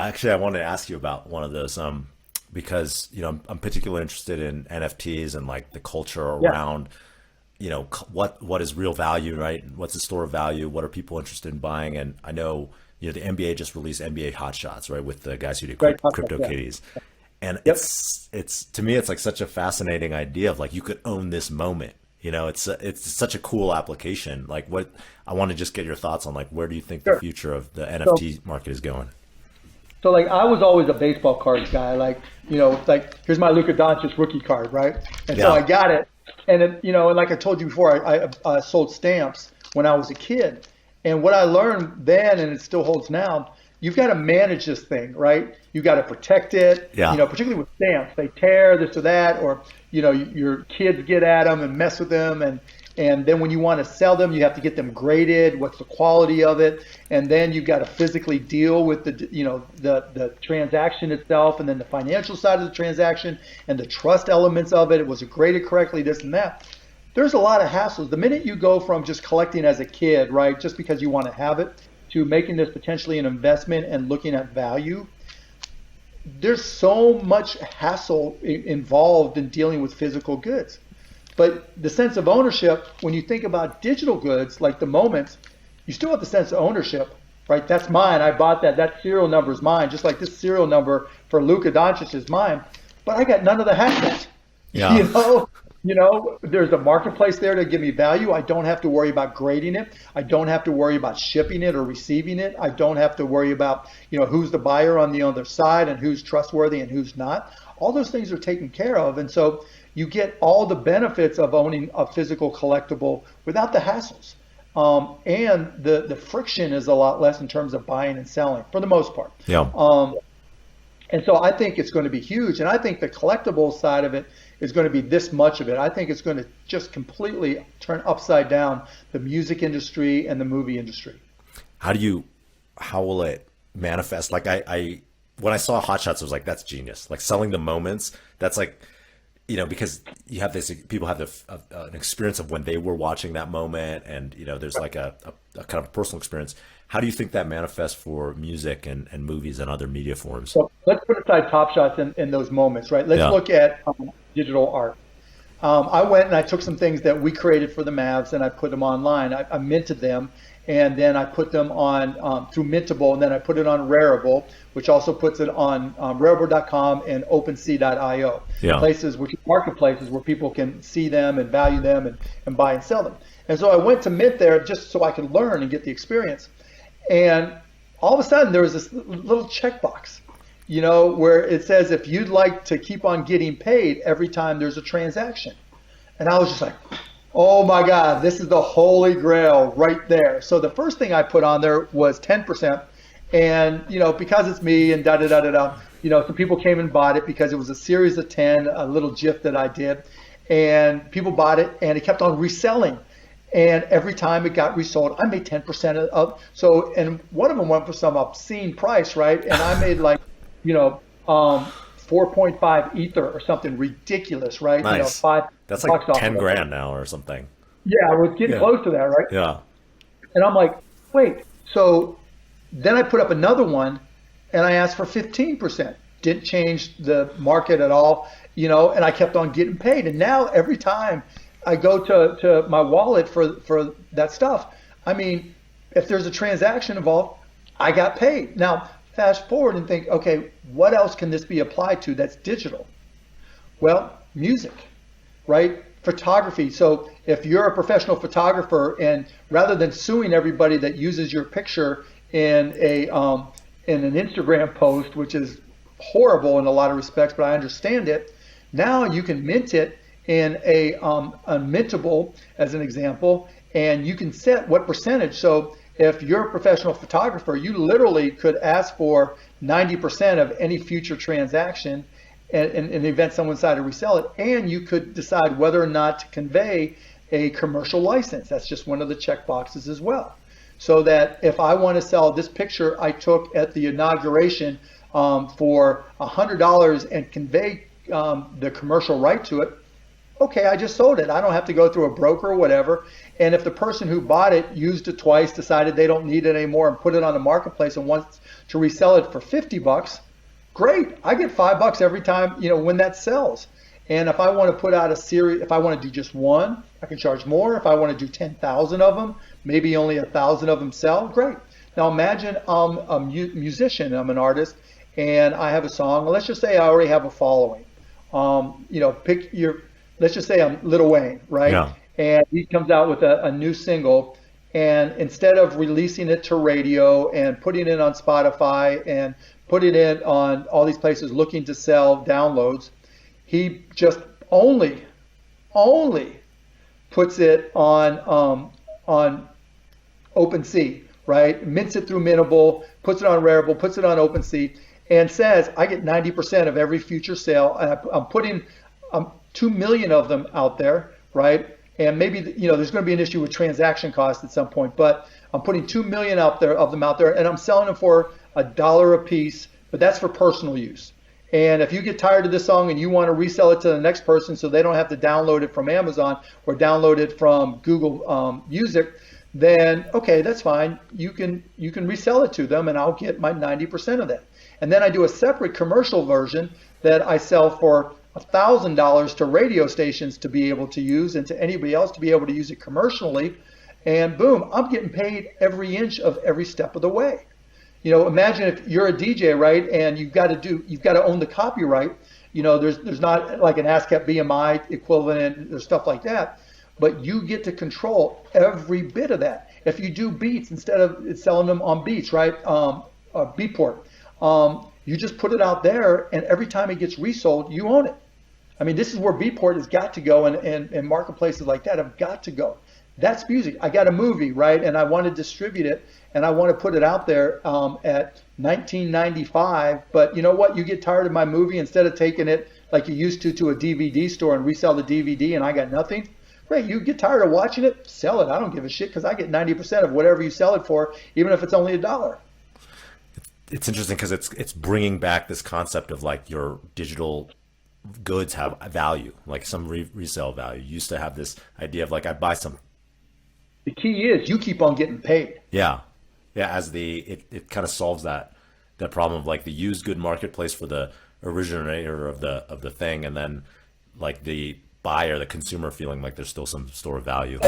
Actually, I wanted to ask you about one of those, because I'm particularly interested in NFTs and like the culture Yeah, around, what is real value, right? What's the store of value? What are people interested in buying? And I know, the NBA just released NBA Hot Shots, right, with the guys who did great concept. Crypto Yeah. Kitties, and Yep. it's to me it's like such a fascinating idea of like you could own this moment. It's such a cool application. Like, what I want to just get your thoughts on, like, where do you think the Sure. future of the So, NFT market is going? so like I was always a baseball cards guy. Like, like here's my Luka Doncic rookie card, right? And so Yeah. I got it, and and like I told you before, I sold stamps when I was a kid, and what I learned then, and it still holds now, you've got to manage this thing, right? You got to protect it, Yeah. particularly with stamps. They tear this or that, or your kids get at them and mess with them, and then when you want to sell them, you have to get them graded. What's the quality of it? And then you've got to physically deal with the transaction itself, and then the financial side of the transaction, and the trust elements of it. Was it graded correctly? This and that. There's a lot of hassles. The minute you go from just collecting as a kid, right, just because you want to have it, to making this potentially an investment and looking at value, there's so much hassle involved in dealing with physical goods. But the sense of ownership, when you think about digital goods, like the moments, you still have the sense of ownership, right? That's mine. I bought that. That serial number is mine, just like this serial number for Luka Doncic is mine. But I got none of the hassles. Yeah. You know, there's a marketplace there to give me value. I don't have to worry about grading it. I don't have to worry about shipping it or receiving it. I don't have to worry about, who's the buyer on the other side and who's trustworthy and who's not. All those things are taken care of. And so you get all the benefits of owning a physical collectible without the hassles. And the friction is a lot less in terms of buying and selling for the most part. Yeah. And so I think it's going to be huge. And I think the collectible side of it is going to be this much of it. I think it's going to just completely turn upside down the music industry and the movie industry. How will it manifest? Like, when I saw Hot Shots, I was like, that's genius. Like, selling the moments. That's like, because you have this, people have an experience of when they were watching that moment, and there's like a kind of personal experience. How do you think that manifests for music and movies and other media forms? So let's put aside Top Shots in those moments, right? Let's Yeah. look at digital art. I went and I took some things that we created for the Mavs and I put them online. I minted them, and then I put them on through Mintable, and then I put it on Rarible, which also puts it on Rarible.com and OpenSea.io, Yeah. places which are marketplaces where people can see them and value them and buy and sell them. And so I went to Mint there just so I could learn and get the experience. And all of a sudden there was this little checkbox, where it says if you'd like to keep on getting paid every time there's a transaction. And I was just like, oh my God, this is the holy grail right there. So the first thing I put on there was 10%. And, because it's me and da da da da da, some people came and bought it because it was a series of 10, a little GIF that I did. And people bought it and it kept on reselling. And every time it got resold, I made 10% so, and one of them went for some obscene price, right? And I made like, 4.5 ether or something ridiculous, right? Nice. Five That's like bucks off 10 of it. grand now or something. Yeah, I was getting Yeah. close to that, right? Yeah. And I'm like, wait. So then I put up another one and I asked for 15%. Didn't change the market at all, and I kept on getting paid. And now every time I go to my wallet for that stuff, I mean, if there's a transaction involved, I got paid. Now, fast forward and think, okay, what else can this be applied to that's digital? Well, music, right? Photography. So if you're a professional photographer, and rather than suing everybody that uses your picture in an Instagram post, which is horrible in a lot of respects, but I understand it, now you can mint it in a mintable, as an example, and you can set what percentage. So if you're a professional photographer, you literally could ask for 90% of any future transaction in the event someone decided to resell it, and you could decide whether or not to convey a commercial license. That's just one of the check boxes as well. So that if I want to sell this picture I took at the inauguration for $100 and convey the commercial right to it, okay, I just sold it. I don't have to go through a broker or whatever. And if the person who bought it used it twice, decided they don't need it anymore, and put it on the marketplace and wants to resell it for $50, great. I get $5 every time, when that sells. And if I want to put out a series, if I want to do just one, I can charge more. If I want to do 10,000 of them, maybe only 1,000 of them sell, great. Now imagine I'm a musician, I'm an artist, and I have a song. Let's just say I already have a following. Let's just say I'm Lil Wayne, right? Yeah. And he comes out with a new single, and instead of releasing it to radio and putting it on Spotify and putting it on all these places looking to sell downloads, he just only puts it on OpenSea, right? Mints it through Mintable, puts it on Rarible, puts it on OpenSea, and says, I get 90% of every future sale. And I'm putting 2 million of them out there, right? And maybe, there's going to be an issue with transaction costs at some point, but I'm putting 2 million of them out there, and I'm selling them for $1 a piece, but that's for personal use. And if you get tired of this song and you want to resell it to the next person so they don't have to download it from Amazon or download it from Google Music, then okay, that's fine. You can resell it to them, and I'll get my 90% of that. And then I do a separate commercial version that I sell for $1,000 to radio stations to be able to use, and to anybody else to be able to use it commercially. And boom, I'm getting paid every inch of every step of the way. Imagine if you're a DJ, right? And you've got to own the copyright. There's not like an ASCAP BMI equivalent or stuff like that, but you get to control every bit of that. If you do beats instead of selling them on Beats, right? Beatport, you just put it out there, and every time it gets resold, you own it. I mean, this is where Beatport has got to go, and marketplaces like that have got to go. That's music. I got a movie, right? And I want to distribute it, and I want to put it out there at $19.95. But you know what? You get tired of my movie, instead of taking it like you used to a DVD store and resell the DVD, and I got nothing. Great. You get tired of watching it, sell it. I don't give a shit, because I get 90% of whatever you sell it for, even if it's only $1. It's interesting because it's bringing back this concept of like your digital goods have value, like some resale value. You used to have this idea of like, I buy some. The key is you keep on getting paid. Yeah. It kind of solves that problem of like the used good marketplace for the originator of the thing, and then like the buyer, the consumer, feeling like there's still some store of value.